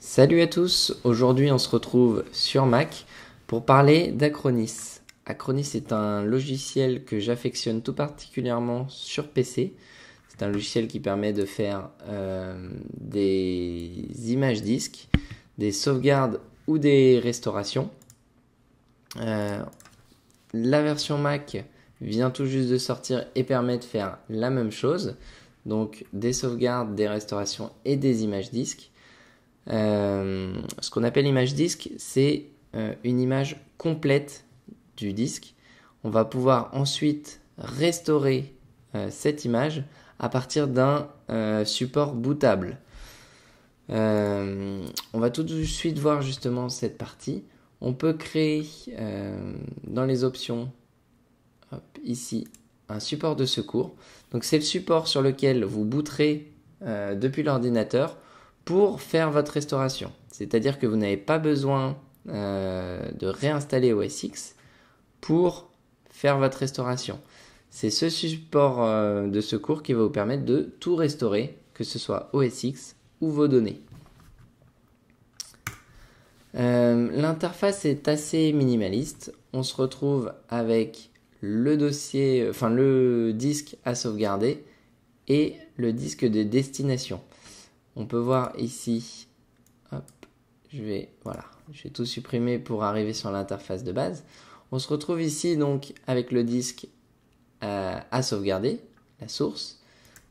Salut à tous, aujourd'hui on se retrouve sur Mac pour parler d'Acronis. Acronis est un logiciel que j'affectionne tout particulièrement sur PC. C'est un logiciel qui permet de faire des images disques, des sauvegardes ou des restaurations. La version Mac vient tout juste de sortir et permet de faire la même chose. Donc des sauvegardes, des restaurations et des images disques. Ce qu'on appelle image disque, c'est une image complète du disque. On va pouvoir ensuite restaurer cette image à partir d'un support bootable. On va tout de suite voir justement cette partie. On peut créer dans les options ici un support de secours. Donc c'est le support sur lequel vous booterez depuis l'ordinateur pour faire votre restauration. C'est-à-dire que vous n'avez pas besoin de réinstaller OS X pour faire votre restauration. C'est ce support de secours qui va vous permettre de tout restaurer, que ce soit OS X ou vos données. L'interface est assez minimaliste. On se retrouve avec le dossier, le disque à sauvegarder et le disque de destination. On peut voir ici, je vais tout supprimer pour arriver sur l'interface de base. On se retrouve ici donc avec le disque à sauvegarder, la source.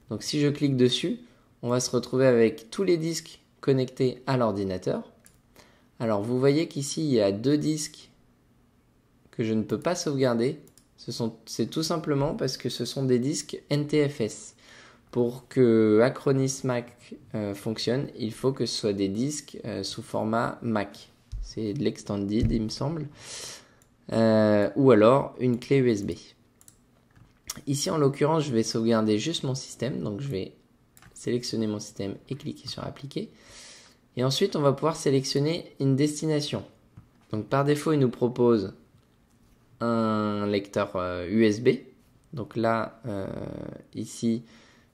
Donc si je clique dessus, on va se retrouver avec tous les disques connectés à l'ordinateur. Alors vous voyez qu'ici il y a deux disques que je ne peux pas sauvegarder. C'est tout simplement parce que ce sont des disques NTFS. Pour que Acronis Mac fonctionne, il faut que ce soit des disques sous format Mac. C'est de l'extended, il me semble. Ou alors une clé USB. Ici, en l'occurrence, je vais sauvegarder juste mon système. Donc, je vais sélectionner mon système et cliquer sur Appliquer. Et ensuite, on va pouvoir sélectionner une destination. Donc, par défaut, il nous propose un lecteur USB. Donc là, ici,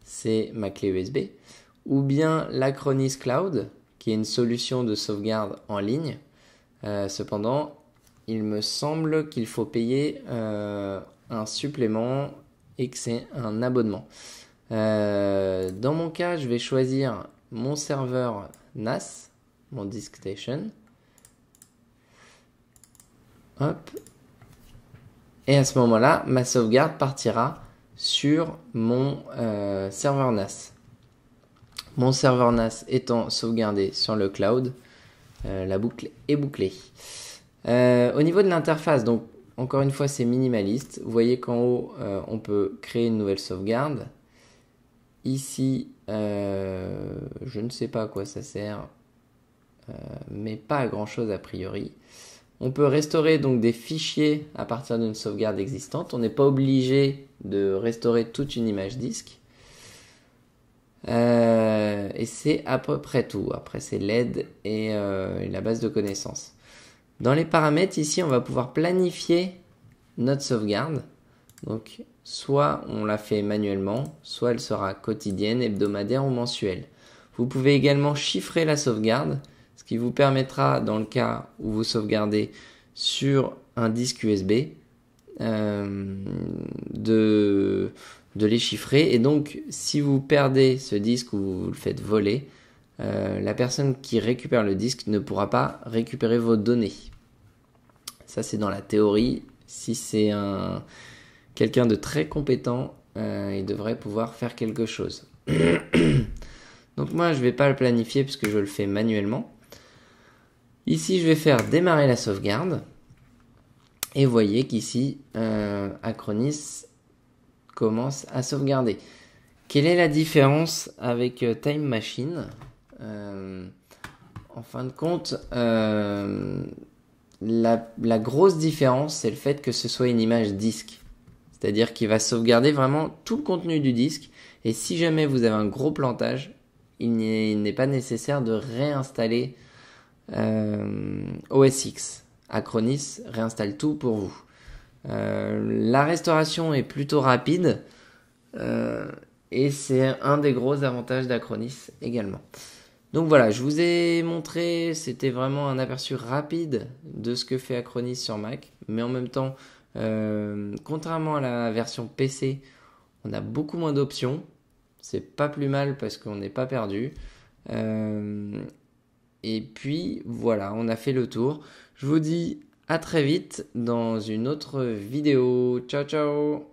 c'est ma clé USB, ou bien l'Acronis Cloud, qui est une solution de sauvegarde en ligne. Cependant, il me semble qu'il faut payer un supplément et que c'est un abonnement. Dans mon cas, je vais choisir mon serveur NAS, mon DiskStation. Hop. Et à ce moment-là, ma sauvegarde partira sur mon serveur NAS. Mon serveur NAS étant sauvegardé sur le cloud, la boucle est bouclée. Au niveau de l'interface, donc encore une fois c'est minimaliste. Vous voyez qu'en haut on peut créer une nouvelle sauvegarde. Ici, je ne sais pas à quoi ça sert, mais pas à grand chose a priori. On peut restaurer donc des fichiers à partir d'une sauvegarde existante. On n'est pas obligé de restaurer toute une image disque. Et c'est à peu près tout. Après, c'est l'aide et la base de connaissances. Dans les paramètres, ici, on va pouvoir planifier notre sauvegarde. Donc, soit on la fait manuellement, soit elle sera quotidienne, hebdomadaire ou mensuelle. Vous pouvez également chiffrer la sauvegarde, ce qui vous permettra, dans le cas où vous sauvegardez sur un disque USB, de les chiffrer. Et donc, si vous perdez ce disque ou vous le faites voler, la personne qui récupère le disque ne pourra pas récupérer vos données. Ça, c'est dans la théorie. Si c'est quelqu'un de très compétent, il devrait pouvoir faire quelque chose. Donc moi, je ne vais pas le planifier puisque je le fais manuellement. Ici, je vais faire démarrer la sauvegarde. Et vous voyez qu'ici, Acronis commence à sauvegarder. Quelle est la différence avec Time Machine ? En fin de compte, la grosse différence, c'est le fait que ce soit une image disque. C'est-à-dire qu'il va sauvegarder vraiment tout le contenu du disque. Et si jamais vous avez un gros plantage, il n'est pas nécessaire de réinstaller OS X. Acronis réinstalle tout pour vous. La restauration est plutôt rapide et c'est un des gros avantages d'Acronis également. Donc voilà, je vous ai montré, c'était vraiment un aperçu rapide de ce que fait Acronis sur Mac, mais en même temps, contrairement à la version PC, on a beaucoup moins d'options. C'est pas plus mal parce qu'on n'est pas perdu. Et puis voilà, on a fait le tour. Je vous dis à très vite dans une autre vidéo. Ciao ciao!